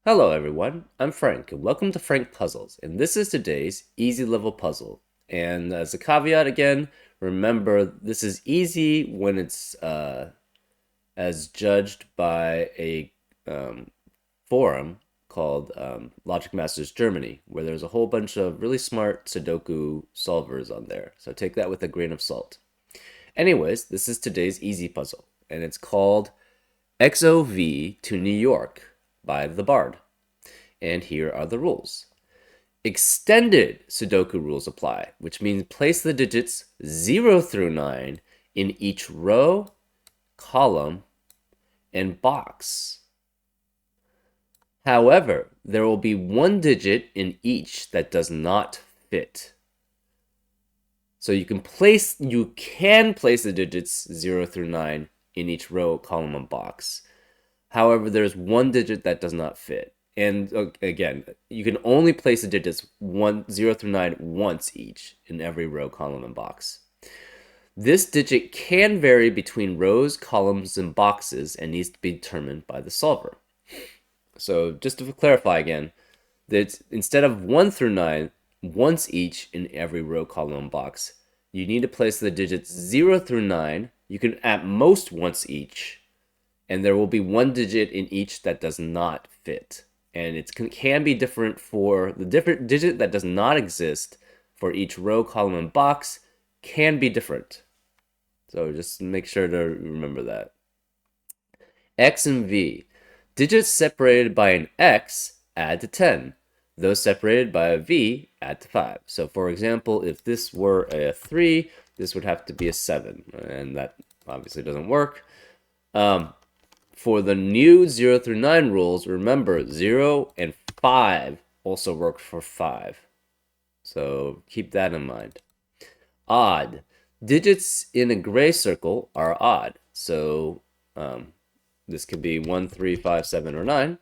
Hello everyone, I'm Frank and welcome to Frank Puzzles, and this is today's easy level puzzle. And as a caveat again, remember this is easy when it's as judged by a forum called Logic Masters Germany, where there's a whole bunch of really smart Sudoku solvers on there. So take that with a grain of salt. Anyways, this is today's easy puzzle, and it's called XOV to New York by the Bard. And here are the rules. Extended Sudoku rules apply, which means place the digits 0 through 9 in each row, column, and box. However, there will be one digit in each that does not fit. So you can place the digits 0 through 9 in each row, column, and box. However, there's one digit that does not fit. And again, you can only place the digits 0 through 9 once each in every row, column, and box. This digit can vary between rows, columns, and boxes and needs to be determined by the solver. So just to clarify again, that instead of 1 through 9 once each in every row, column, and box, you need to place the digits 0 through 9. You can at most once each, and there will be one digit in each that does not fit. And it can be different for the different digit that does not exist for each row, column, and box can be different. So just make sure to remember that. X and V. Digits separated by an X add to 10. Those separated by a V add to 5. So for example, if this were a 3, this would have to be a 7. And that obviously doesn't work. For the new 0 through 9 rules, remember 0 and 5 also work for 5. So keep that in mind. Odd. Digits in a gray circle are odd. So this could be 1, 3, 5, 7, or 9.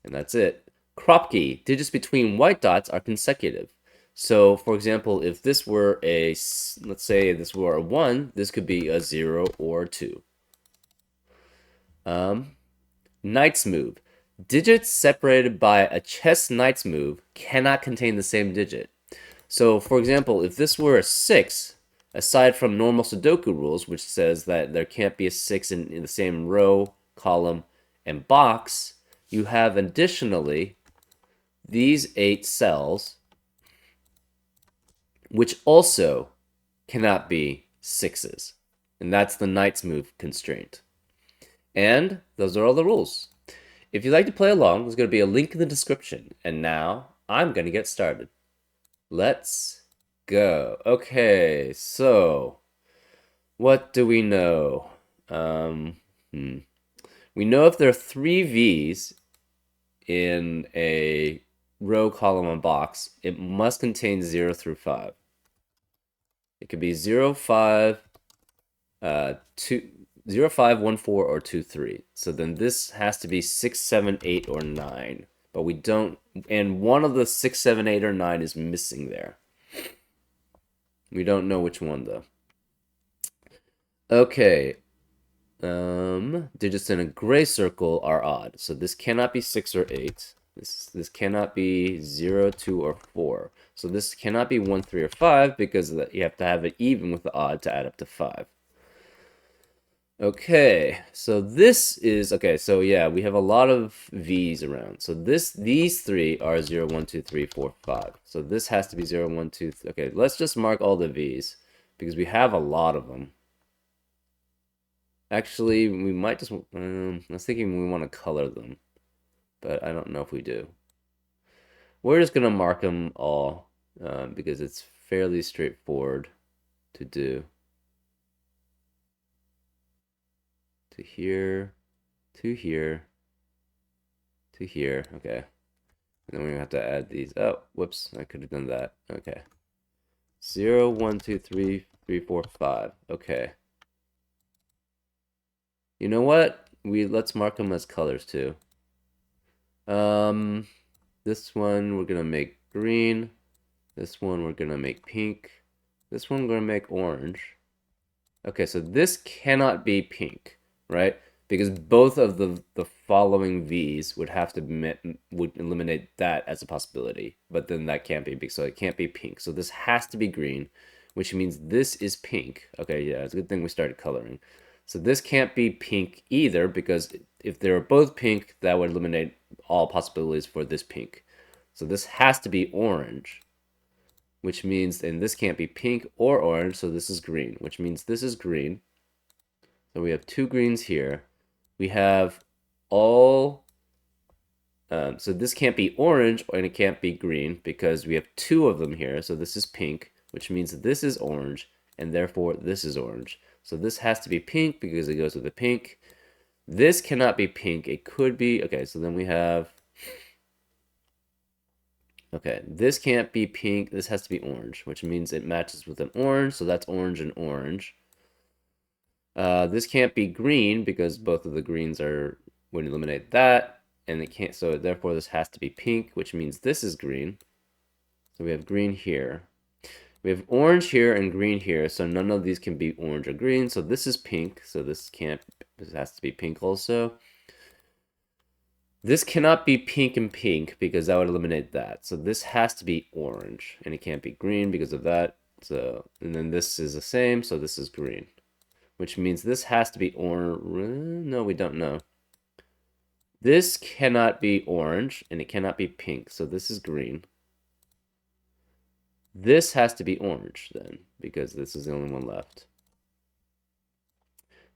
And that's it. Crop key. Digits between white dots are consecutive. So, for example, if this were let's say this were a 1, this could be a 0 or 2. Knight's move. Digits separated by a chess knight's move cannot contain the same digit. So, for example, if this were a 6, aside from normal Sudoku rules, which says that there can't be a 6 in the same row, column, and box, you have additionally these 8 cells, which also cannot be 6s. And that's the knight's move constraint. And those are all the rules. If you'd like to play along, there's going to be a link in the description. And now I'm going to get started. Let's go. Okay, so what do we know? We know if there are 3 V's in a row, column, and box, it must contain 0 through 5. It could be 0, 5, 2, 0, 5, 1, 4, or 2, 3. So then this has to be 6, 7, 8, or 9. But we don't, and one of the 6, 7, 8, or 9 is missing there. We don't know which one though. Okay. Digits in a gray circle are odd. So this cannot be 6 or 8. This cannot be 0, 2, or 4. So this cannot be 1, 3, or 5 because you have to have it even with the odd to add up to 5. Okay, so this is, okay, so yeah, we have a lot of V's around. So these 3 are 0, 1, 2, 3, 4, 5. So this has to be 0, 1, 2, 3. Okay, let's just mark all the V's because we have a lot of them. Actually, we might just, I was thinking we want to color them, but I don't know if we do. We're just going to mark them all because it's fairly straightforward to do. To here, to here, to here. Okay. And then we have to add these. Oh, whoops. I could have done that. Okay. 0, 1, 2, 3, 3, 4, 5. Okay. You know what? Let's mark them as colors too. This one we're gonna make green. This one we're gonna make pink. This one we're gonna make orange. Okay, so this cannot be pink, right? because both of the following V's would have to would eliminate that as a possibility, but then that can't be big, so it can't be pink. So this has to be green, which means this is pink. Okay, yeah, it's a good thing we started coloring. So this can't be pink either, because if they were both pink, that would eliminate all possibilities for this pink. So this has to be orange, which means, and this can't be pink or orange, so this is green, which means this is green. So we have two greens here. We have all, so this can't be orange and it can't be green because we have two of them here. So this is pink, which means this is orange, and therefore this is orange. So this has to be pink because it goes with the pink. This cannot be pink. It could be, okay, so then we have, okay, this can't be pink. This has to be orange, which means it matches with an orange. So that's orange and orange. This can't be green because both of the greens are, would eliminate that, and it can't, so therefore this has to be pink, which means this is green. So we have green here. We have orange here and green here, so none of these can be orange or green, so this is pink, so this can't, this has to be pink also. This cannot be pink and pink because that would eliminate that. So this has to be orange, and it can't be green because of that. So, and then this is the same, so this is green, which means this has to be orange. No, we don't know. This cannot be orange, and it cannot be pink, so this is green. This has to be orange, then, because this is the only one left.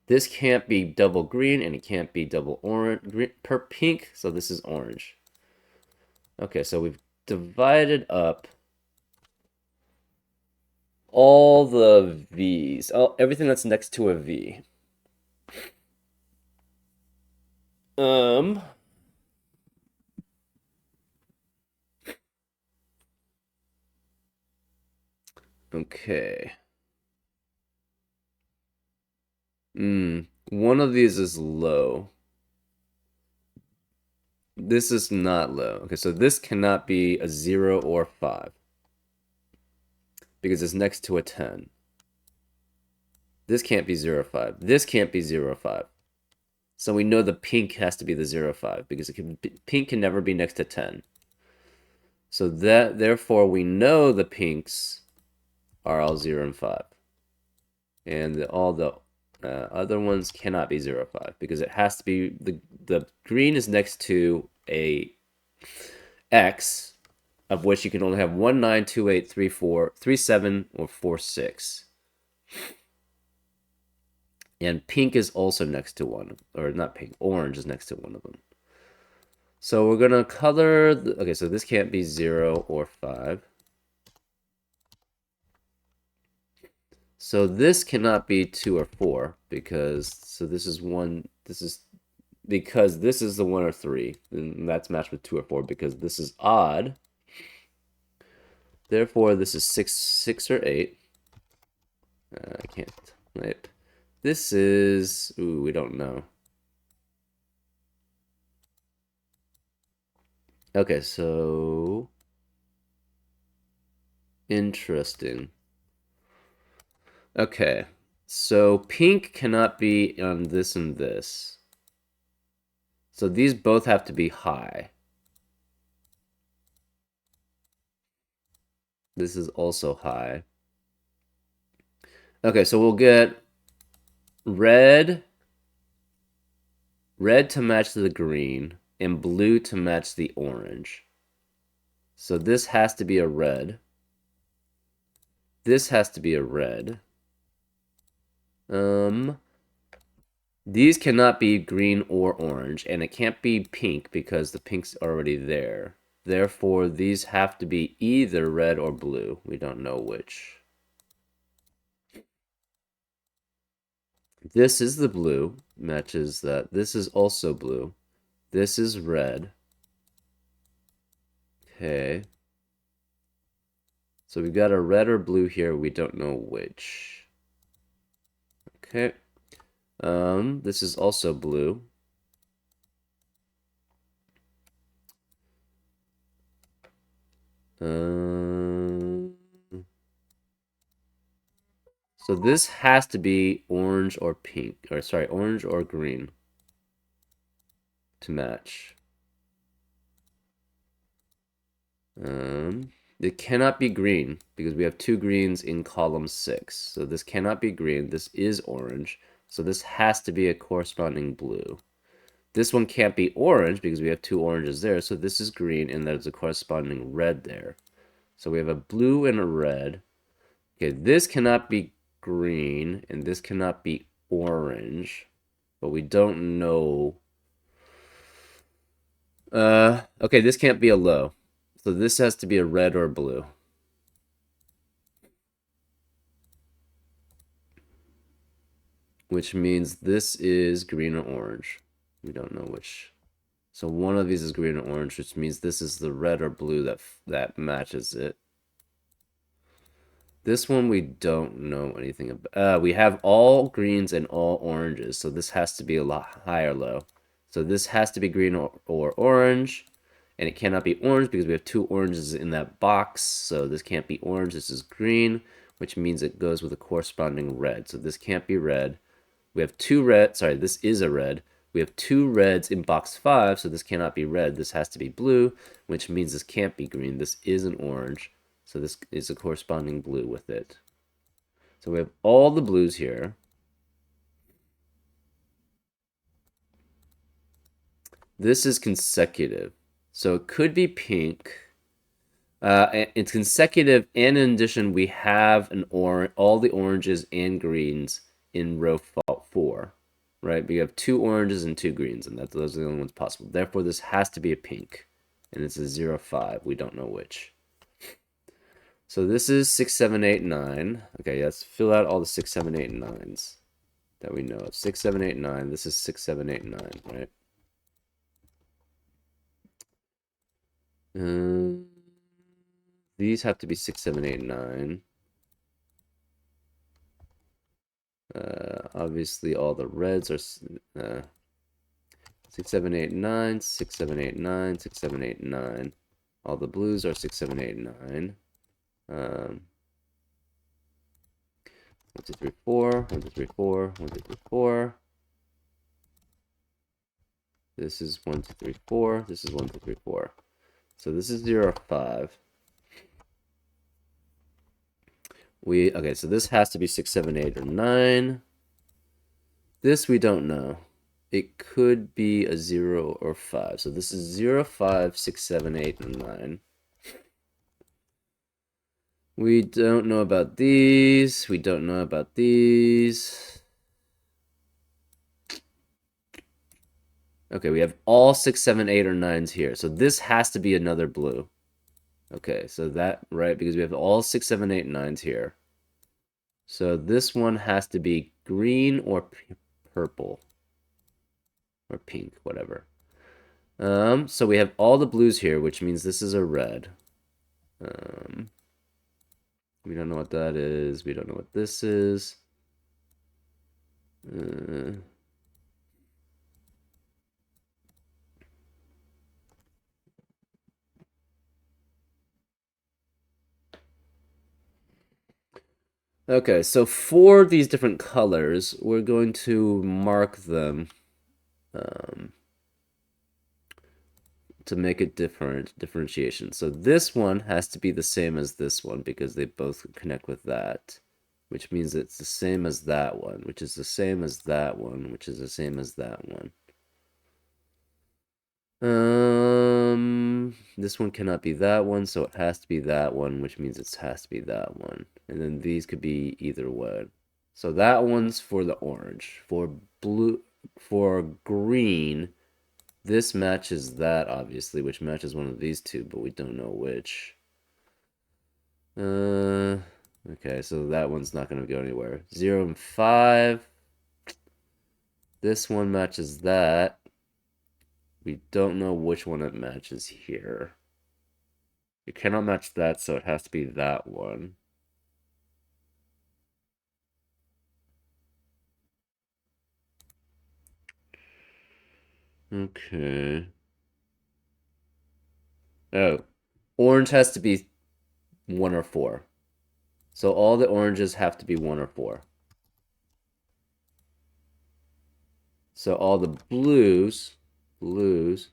This can't be double green, and it can't be double orange per pink, so this is orange. Okay, so we've divided up all the V's. Oh, everything that's next to a V. Okay. One of these is low. This is not low. Okay, so this cannot be a 0 or 5 because it's next to a 10. This can't be 0, 5. This can't be 0, 5. So we know the pink has to be the 0, 5 because pink can never be next to 10. So that, therefore, we know the pinks are all 0 and 5. And all the other ones cannot be 0, 5 because it has to be, the green is next to a X, of which you can only have 1, 9, 2, 8, 3, 4, 3, 7, or 4, 6. And pink is also next to one, or not pink, orange is next to one of them. So we're going to color, okay, so this can't be 0 or 5. So this cannot be 2 or 4 because, so this is 1, this is, because this is the 1 or 3, and that's matched with 2 or 4 because this is odd. Therefore, this is 6 or 8. I can't type. This is, ooh, we don't know. Okay, so interesting. Okay, so pink cannot be on this and this. So these both have to be high. This is also high. Okay, so we'll get red to match the green, and blue to match the orange. So this has to be a red. This has to be a red. These cannot be green or orange, and it can't be pink because the pink's already there. Therefore, these have to be either red or blue. We don't know which. This is the blue, matches that. This is also blue. This is red. Okay. So we've got a red or blue here. We don't know which. Okay. This is also blue. So this has to be orange or pink, or sorry, orange or green. to match. It cannot be green because we have two greens in column 6. So this cannot be green. This is orange. So this has to be a corresponding blue. This one can't be orange because we have two oranges there. So this is green and there's a corresponding red there. So we have a blue and a red. Okay, this cannot be green and this cannot be orange. But we don't know. Okay, this can't be a low. So this has to be a red or a blue. Which means this is green or orange. We don't know which. So one of these is green or orange, which means this is the red or blue that matches it. This one we don't know anything about. We have all greens and all oranges, so this has to be a lot higher low. So this has to be green or orange, and it cannot be orange because we have two oranges in that box, so this can't be orange, this is green, which means it goes with a corresponding red. So this can't be red. We have two red, sorry, this is a red. We have two reds in box 5, so this cannot be red. This has to be blue, which means this can't be green. This is an orange, so this is a corresponding blue with it. So we have all the blues here. This is consecutive, so it could be pink. It's consecutive, and in addition, we have all the oranges and greens in row 4, right? We have two oranges and two greens, and those are the only ones possible. Therefore, this has to be a pink, and it's a 0, 5. We don't know which. So this is 6, 7, 8, 9. Okay, let's fill out all the 6, 7, 8, 9s that we know of. 6, 7, 8, 9. This is 6, 7, 8, 9, right? These have to be 6, 7, 8, 9. Obviously, all the reds are 6, 7, 8, 9, 6, 7, 8, 9, 6, 7, 8, 9. All the blues are 6, 7, 8, 9. 1, 2, 3, 4. 1, 2, 3, 4. 1, 2, 3, 4. This is 1, 2, 3, 4. This is 1, 2, 3, 4. So this is 0, 5. Okay, so this has to be 6, 7, 8, or 9. This we don't know. It could be a 0 or 5. So this is 0, 5, 6, 7, 8, and 9. We don't know about these. We don't know about these. Okay, we have all 6, 7, 8, or 9s here. So this has to be another blue. Okay, so that, right, because we have all 6, 7, 8, 9s here. So this one has to be green or purple. Or pink, whatever. So we have all the blues here, which means this is a red. We don't know what that is. We don't know what this is. Okay, so for these different colors, we're going to mark them to make it differentiation. So this one has to be the same as this one because they both connect with that, which means it's the same as that one, which is the same as that one, which is the same as that one. This one cannot be that one, so it has to be that one, which means it has to be that one. And then these could be either one. So that one's for the orange. For blue, for green, this matches that, obviously, which matches one of these two, but we don't know which. Okay, so that one's not going to go anywhere. 0 and 5. This one matches that. We don't know which one it matches here. It cannot match that, so it has to be that one. Okay. Oh, orange has to be 1 or 4. So all the oranges have to be 1 or 4. So all the blues blues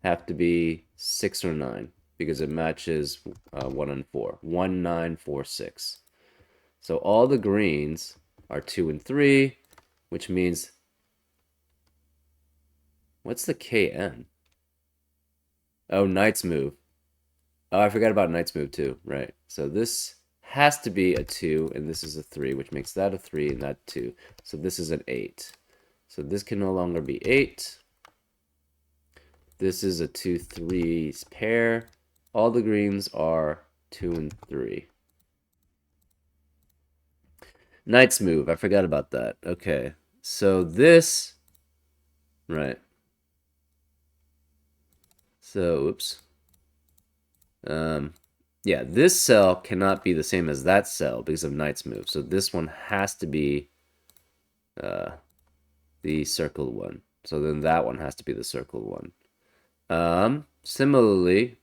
have to be 6 or 9 because it matches 1 and 4. 1, 9, 4, 6. So all the greens are 2 and 3, which means, what's the KN? Oh, Knight's move. Oh, I forgot about Knight's move too. Right. So this has to be a 2, and this is a 3, which makes that a 3 and that 2. So this is an 8. So this can no longer be 8. This is a 2, 3 pair. All the greens are 2 and 3. Knight's move. I forgot about that. Okay. So this... Right. So, oops. Yeah, this cell cannot be the same as that cell because of Knight's move. So this one has to be the circled one. So then that one has to be the circled one. Similarly,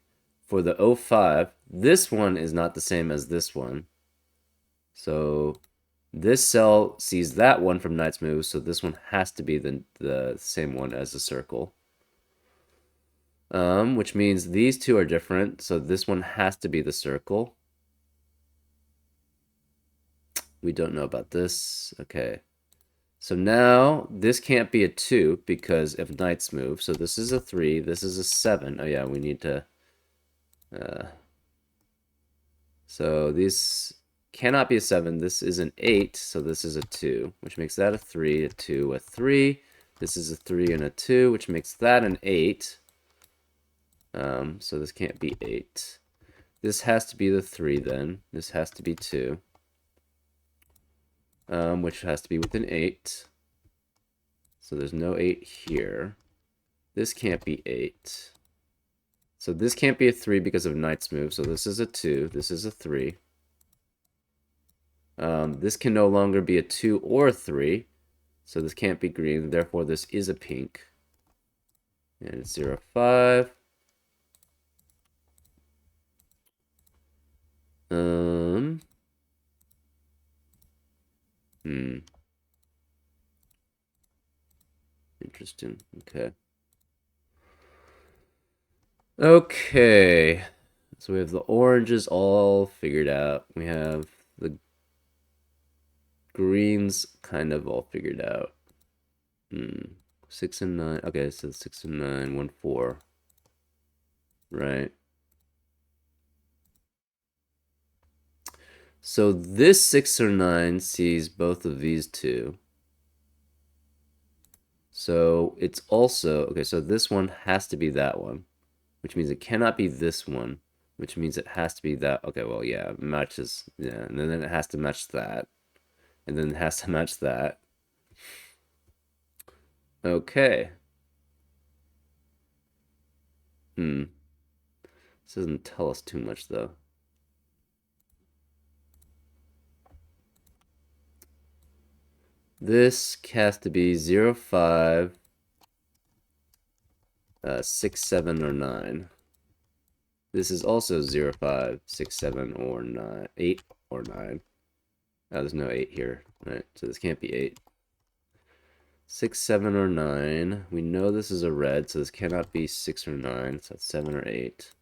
for the 05, this one is not the same as this one. So this cell sees that one from Knight's move, so this one has to be the same one as the circle. Which means these two are different, so this one has to be the circle. We don't know about this. Okay. So now this can't be a 2 because of Knight's move. So this is a 3, this is a 7. Oh yeah, we need to... so these cannot be a 7. This is an 8, so this is a 2, which makes that a 3, a 2, a 3. This is a 3 and a 2, which makes that an 8. So this can't be 8. This has to be the 3 then. This has to be 2. Which has to be with an 8. So there's no 8 here. This can't be 8. So this can't be a 3 because of Knight's move. So this is a 2. This is a 3. This can no longer be a 2 or a 3. So this can't be green. Therefore, this is a pink. And it's 0, 5. Interesting. Okay. Okay. So we have the oranges all figured out. We have the greens kind of all figured out. 6 and 9. Okay, so 6 and 9, 1, 4. Right. So this 6 or 9 sees both of these two. So it's also, okay, so this one has to be that one, which means it cannot be this one, which means it has to be that. Okay, well, yeah, it matches, yeah, and then it has to match that, and then it has to match that. Okay. This doesn't tell us too much, though. This has to be 0, 5, 6, 7, or 9. This is also 0, 5, 6, 7, or 9, 8, or 9. Oh, there's no 8 here, right? So this can't be 8. 6, 7, or 9. We know this is a red, so this cannot be 6 or 9. So that's 7 or 8.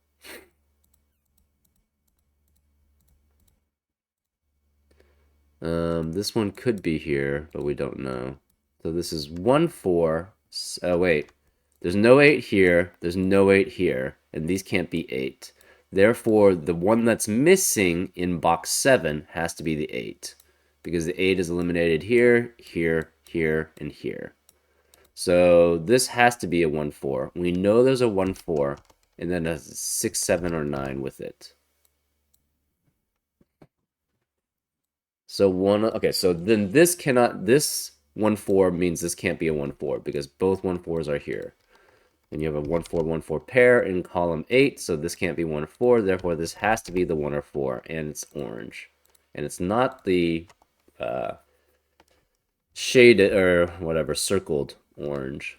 This one could be here, but we don't know. So this is 1, 4. Oh, wait. There's no 8 here. There's no 8 here. And these can't be 8. Therefore, the one that's missing in box 7 has to be the 8. Because the 8 is eliminated here, here, here, and here. So this has to be a 1, 4. We know there's a 1, 4, and then a 6, 7, or 9 with it. So okay, so then this 1, 4 means this can't be a 1, 4 because both 1, 4s are here. And you have a 1, 4, 1, 4 pair in column 8, so this can't be 1 or 4, therefore this has to be the 1 or 4, and it's orange. And it's not the shaded, or whatever, circled orange.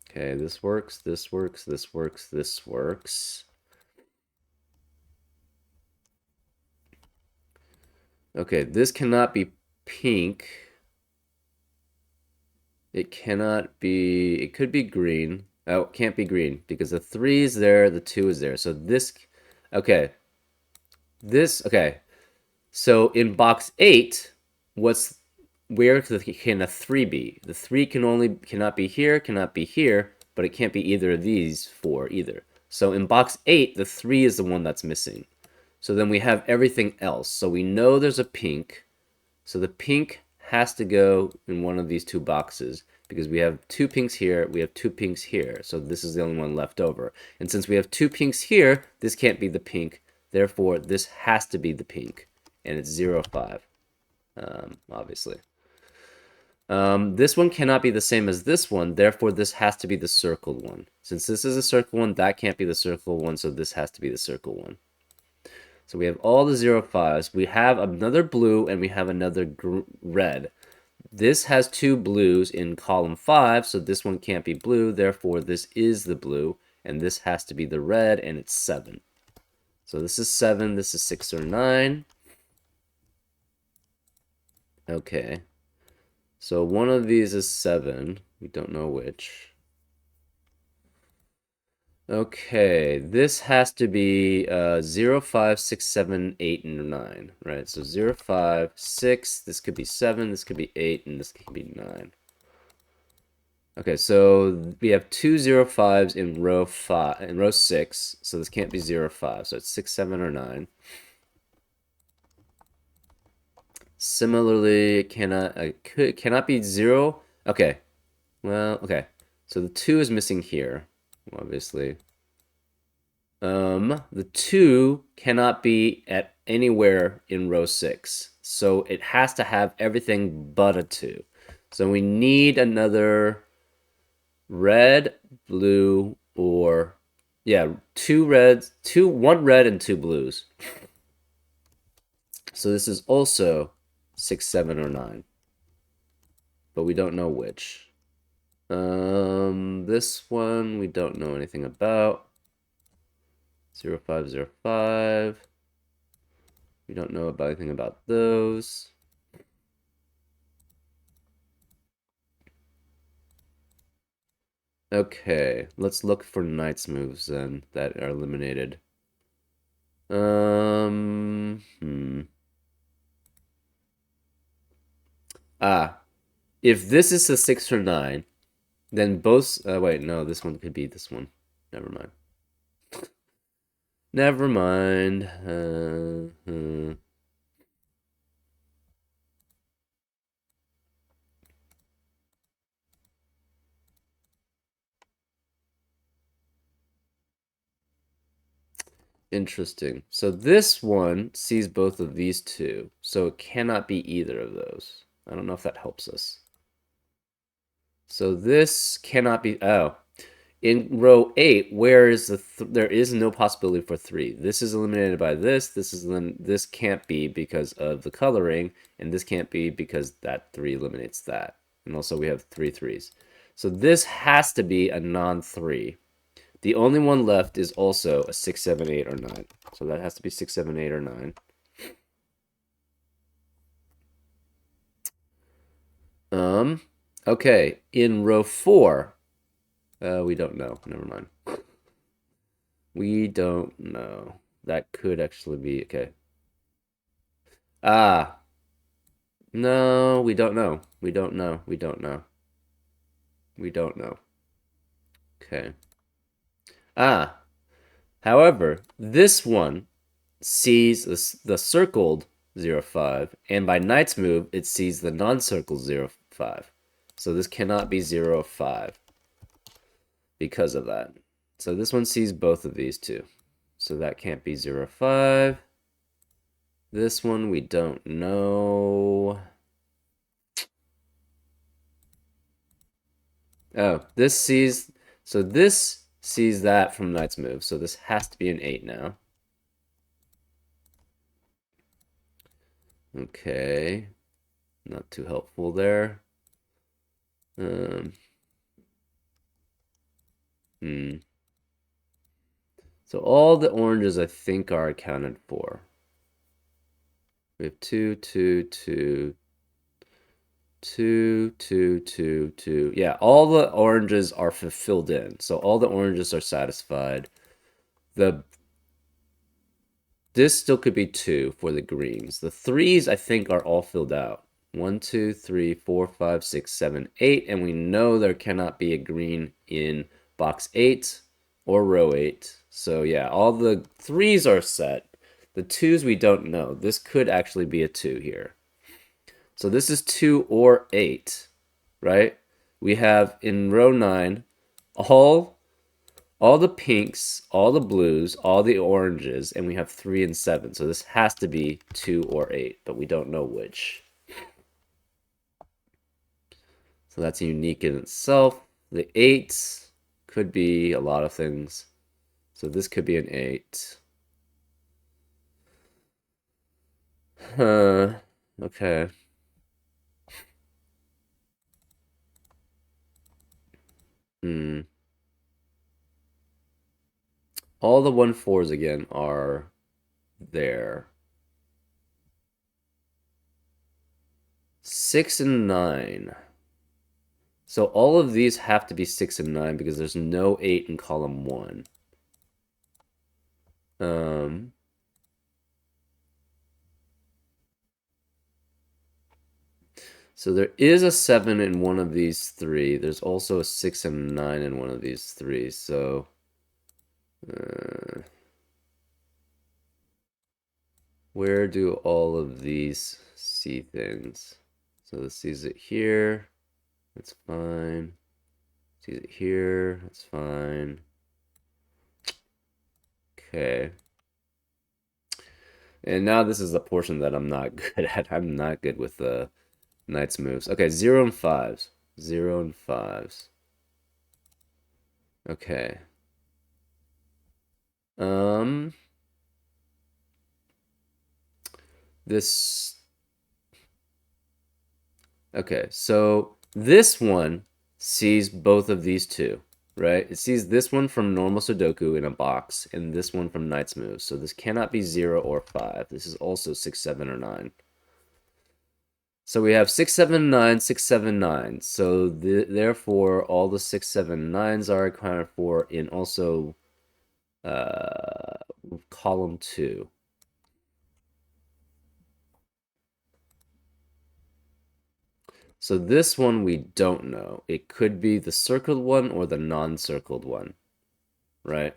Okay, this works, this works, this works, this works. Okay, this cannot be pink It cannot be, it could be green. Oh, it can't be green because the 3 is there, the 2 is there. So this, okay, okay. So in box 8, what's, where can a 3 be? The 3 cannot be here, but it can't be either of these 4 either. So in box 8, the 3 is the one that's missing. So then we have everything else. So we know there's a pink. So the pink has to go in one of these two boxes because we have 2 pinks here, we have 2 pinks here. So this is the only one left over. And since we have 2 pinks here, this can't be the pink. Therefore, this has to be the pink. And it's 0, 5, obviously. This one cannot be the same as this one. Therefore, this has to be the circled one. Since this is a circle one, that can't be the circle one. So this has to be the circle one. So we have all the 0, 5s. We have another blue and we have another red. This has 2 blues in column 5, so this one can't be blue. Therefore, this is the blue, and this has to be the red, and it's 7. So this is 7, this is 6 or 9. Okay. So one of these is 7. We don't know which. Okay, this has to be 0, 5, 6, 7, 8, and 9, right? So 0, 5, 6, this could be 7, this could be 8, and this could be 9. Okay, so we have 2 0, 5s in row 5, in row 6, so this can't be 0, 5, so it's 6, 7, or 9. Similarly, it cannot be 0. Okay, well, okay. So the 2 is missing here, obviously. The 2 cannot be at anywhere in row 6. So it has to have everything but a 2. So we need another red, blue, or yeah, 2 reds, 1 red and 2 blues. So this is also 6, 7, or 9. But we don't know which. This one we don't know anything about. 0, 5, 0, 5. We don't know about anything about those. Okay, let's look for knight's moves then that are eliminated. If this is a 6 or 9, then both. Wait, no, this one could be this one. Never mind. Never mind. Interesting. So this one sees both of these two, so it cannot be either of those. I don't know if that helps us. So this cannot be. Oh, in row 8, where is there is no possibility for 3. This is eliminated by this. This can't be because of the coloring, and this can't be because that 3 eliminates that. And also we have 3 3s. So this has to be a non-3. The only one left is also a 6, 7, 8, or 9. So that has to be 6, 7, 8, or 9. Okay, in row 4, we don't know. Never mind. We don't know. That could actually be okay. Ah, no, we don't know. We don't know. We don't know. We don't know. Okay. Ah, however, this one sees the circled 0, 5, and by knight's move, it sees the non-circled 0, 5. So this cannot be 0, 5 because of that. So this one sees both of these two. So that can't be 0, 5. This one we don't know. Oh, this sees that from knight's move. So this has to be an 8 now. Okay. Not too helpful there. So all the oranges I think are accounted for. We have 2, 2, 2. 2, 2, 2, 2. Yeah, all the oranges are filled in. So all the oranges are satisfied. This still could be 2 for the greens. The threes, I think, are all filled out. 1, 2, 3, 4, 5, 6, 7, 8. And we know there cannot be a green in box 8 or row 8. So yeah, all the threes are set. The twos we don't know. This could actually be a 2 here. So this is 2 or 8, right? We have in row 9 all the pinks, all the blues, all the oranges, and we have 3 and 7. So this has to be 2 or 8, but we don't know which. So that's unique in itself. The 8 could be a lot of things. So this could be an 8. Okay. Hmm. All the 1-4s again are there. 6 and 9. So all of these have to be 6 and 9 because there's no 8 in column 1. So there is a 7 in one of these 3. There's also a 6 and a 9 in one of these 3. So where do all of these see things? So this sees it here. That's fine. Sees it here. That's fine. Okay. And now this is the portion that I'm not good at. I'm not good with the knight's moves. Okay, 0 and 5s. 0 and 5s. Okay. This Okay, so this one sees both of these two, right? It sees this one from normal Sudoku in a box, and this one from Knight's Move. So this cannot be 0 or 5. This is also 6, 7, or 9. So we have 6, 7, 9, 6, 7, 9. So therefore, all the 6, 7, 9s are accounted for in also column 2. So this one we don't know. It could be the circled one or the non-circled one, right?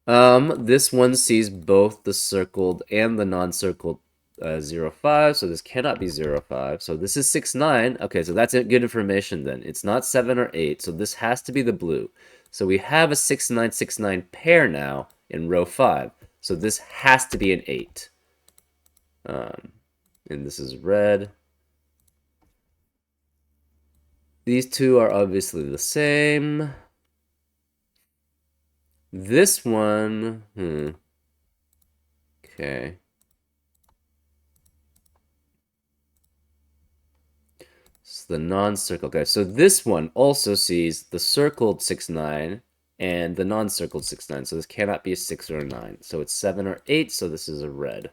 This one sees both the circled and the non-circled 0, 5, so this cannot be 0, 5. So this is 6, 9. Okay, so that's good information then. It's not 7 or 8, so this has to be the blue. So we have a 6, 9, 6, 9 pair now in row 5. So this has to be an 8. And this is red. These two are obviously the same. This one, okay. It's the non-circle guy. So this one also sees the circled 6, 9 and the non-circled 6, 9. So this cannot be a 6 or a 9. So it's 7 or 8, so this is a red.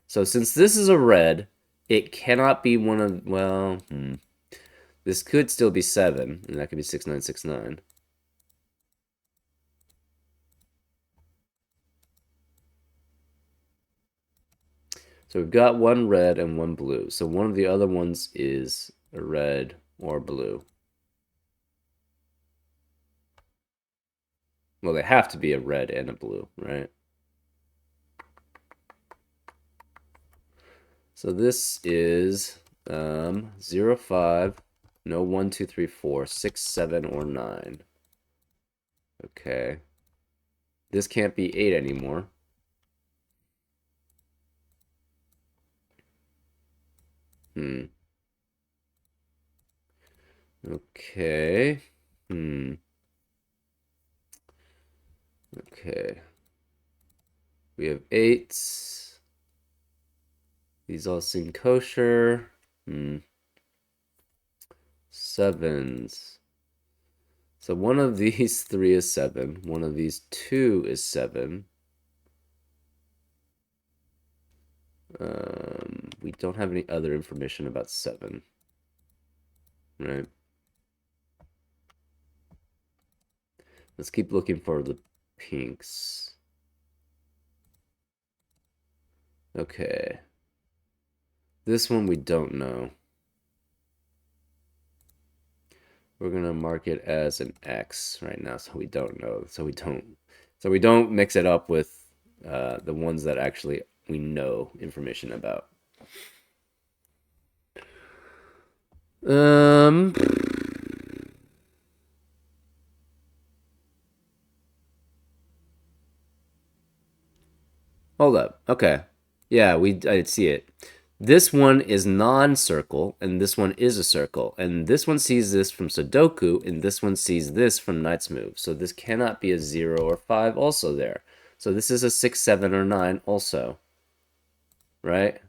So since this is a red, it cannot be one of, well, this could still be 7, and that could be 6, 9, 6, 9. So we've got one red and one blue. So one of the other ones is a red or blue. Well, they have to be a red and a blue, right? So this is 0, 5, no 1, 2, 3, 4, 6, 7, or 9. Okay. This can't be 8 anymore. Okay. Okay. We have 8s. These all seem kosher. 7s. So one of these 3 is 7. One of these 2 is 7. we don't have any other information about 7, right? Let's keep looking for the pinks. Okay. This one we don't know. We're gonna mark it as an X right now, so we don't know. So we don't mix it up with the ones that actually we know information about. Um, Hold up. Okay. Yeah, I see it. This one is non-circle, and this one is a circle. And this one sees this from Sudoku, and this one sees this from Knight's Move. So this cannot be a 0 or 5 also there. So this is a 6, 7, or 9 also. Right?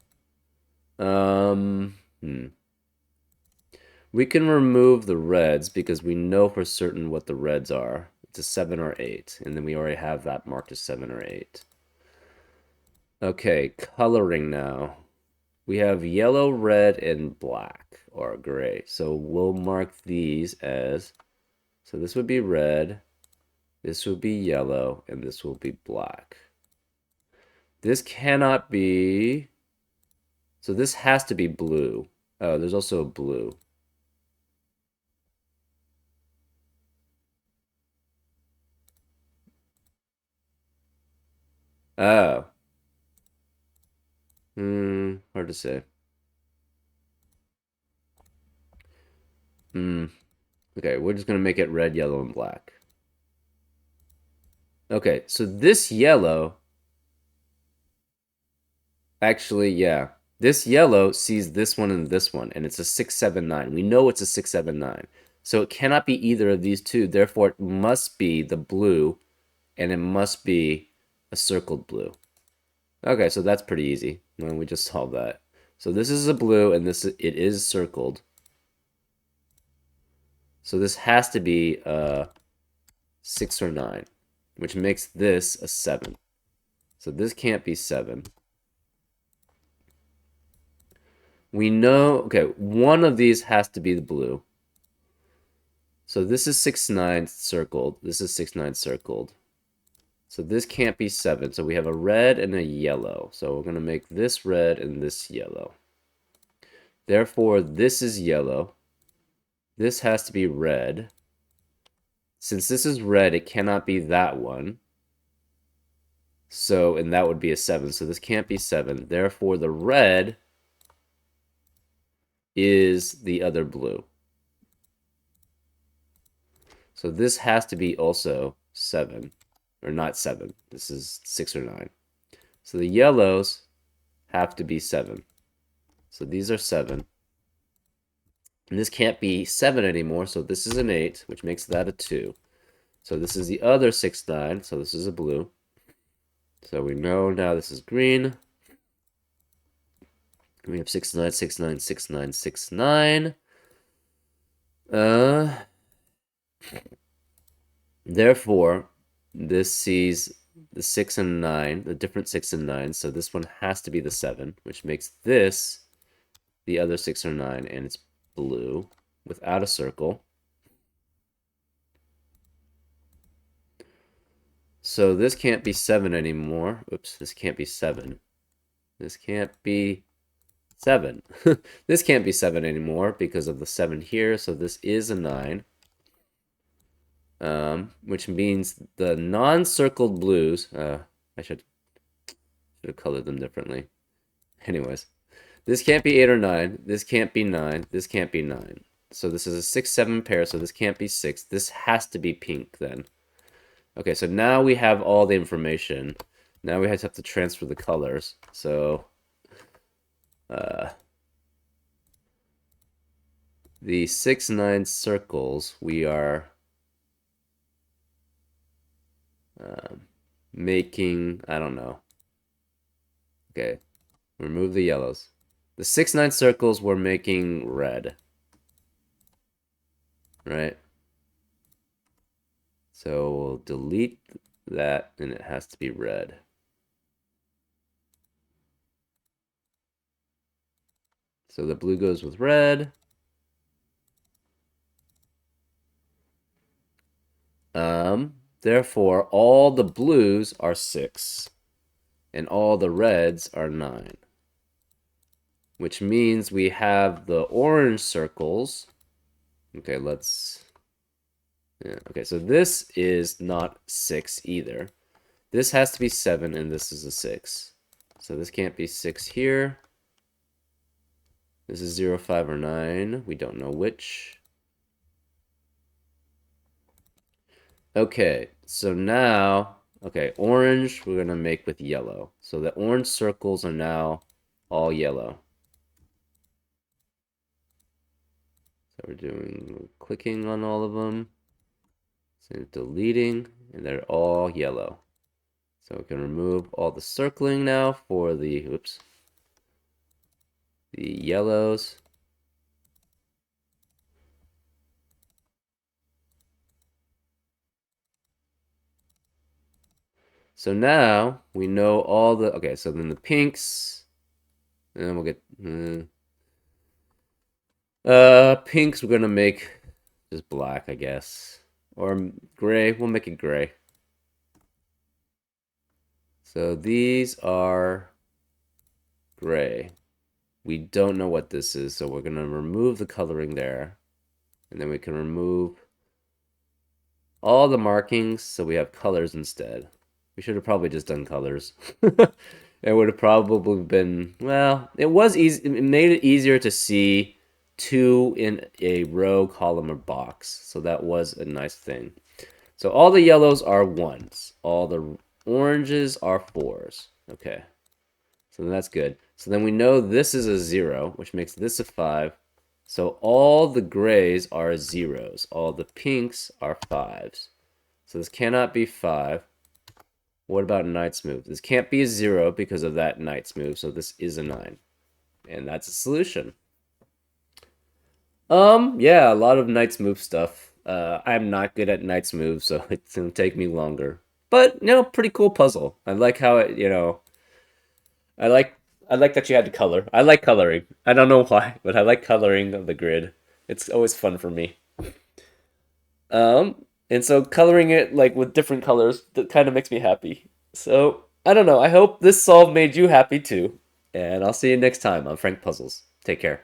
We can remove the reds because we know for certain what the reds are. It's a 7 or 8, and then we already have that marked as 7 or 8. Okay, coloring now. We have yellow, red, and black, or gray. So we'll mark these as, so this would be red, this would be yellow, and this will be black. This cannot be, so this has to be blue. Oh, there's also a blue. Oh. Hard to say. Okay, we're just gonna make it red, yellow, and black. Okay, so this yellow, actually, yeah. This yellow sees this one and this one, and it's a 679. We know it's a 679. So it cannot be either of these two. Therefore, it must be the blue, and it must be a circled blue. Okay, so that's pretty easy. Well, we just solved that. So this is a blue, and it is circled. So this has to be a 6 or 9, which makes this a 7. So this can't be 7. We know, okay, one of these has to be the blue. So this is 6, 9 circled. This is 6, 9 circled. So this can't be 7. So we have a red and a yellow. So we're going to make this red and this yellow. Therefore, this is yellow. This has to be red. Since this is red, it cannot be that one. So, and that would be a 7. So this can't be 7. Therefore, the red is the other blue. So this has to be also 7. Or not 7. This is 6 or 9. So the yellows have to be 7. So these are 7. And this can't be 7 anymore, so this is an 8, which makes that a 2. So this is the other 6, 9, so this is a blue. So we know now this is green. We have 6, 9, 6, 9, 6, 9, 6, 9. Therefore, this sees the 6 and 9, the different 6 and 9, so this one has to be the 7, which makes this the other 6 or 9, and it's blue without a circle. So this can't be 7 anymore. Oops, this can't be 7. This can't be 7. This can't be 7 anymore because of the 7 here, so this is a 9. Which means the non-circled blues, I should have colored them differently. Anyways, this can't be 8 or 9. This can't be 9. This can't be 9. So this is a 6, 7 pair, so this can't be 6. This has to be pink then. Okay, so now we have all the information. Now we have to transfer the colors. So, the 6, 9 circles, we are making, I don't know. Okay, remove the yellows. The 6, 9 circles we're making red. Right? So we'll delete that, and it has to be red. So the blue goes with red. Therefore, all the blues are 6, and all the reds are 9. Which means we have the orange circles. Okay, let's... Yeah, okay, so this is not 6 either. This has to be 7, and this is a 6. So this can't be 6 here. This is 0, 5, or 9. We don't know which. Okay, so now... Okay, orange we're going to make with yellow. So the orange circles are now all yellow. So we're clicking on all of them. So deleting, and they're all yellow. So we can remove all the circling now for the, oops, the yellows. So now we know all the, okay, so then the pinks, and then we'll get, pinks we're gonna make just black, I guess. Or gray, we'll make it gray. So these are gray. We don't know what this is, so we're gonna remove the coloring there. And then we can remove all the markings, so we have colors instead. We should have probably just done colors. It would have probably been, well, it was easy. It made it easier to see 2 in a row, column, or box. So that was a nice thing. So all the yellows are 1s. All the oranges are 4s. Okay. So that's good. So then we know this is a 0, which makes this a 5. So all the grays are 0s. All the pinks are 5s. So this cannot be 5. What about knight's move? This can't be a 0 because of that knight's move, so this is a 9. And that's a solution. Yeah, a lot of knight's move stuff. I'm not good at knight's moves, so it's gonna take me longer. But, pretty cool puzzle. I like how it, I like that you had to color. I like coloring. I don't know why, but I like coloring of the grid. It's always fun for me. And so coloring it like with different colors that kind of makes me happy. So I don't know. I hope this solve made you happy too. And I'll see you next time on Frank Puzzles. Take care.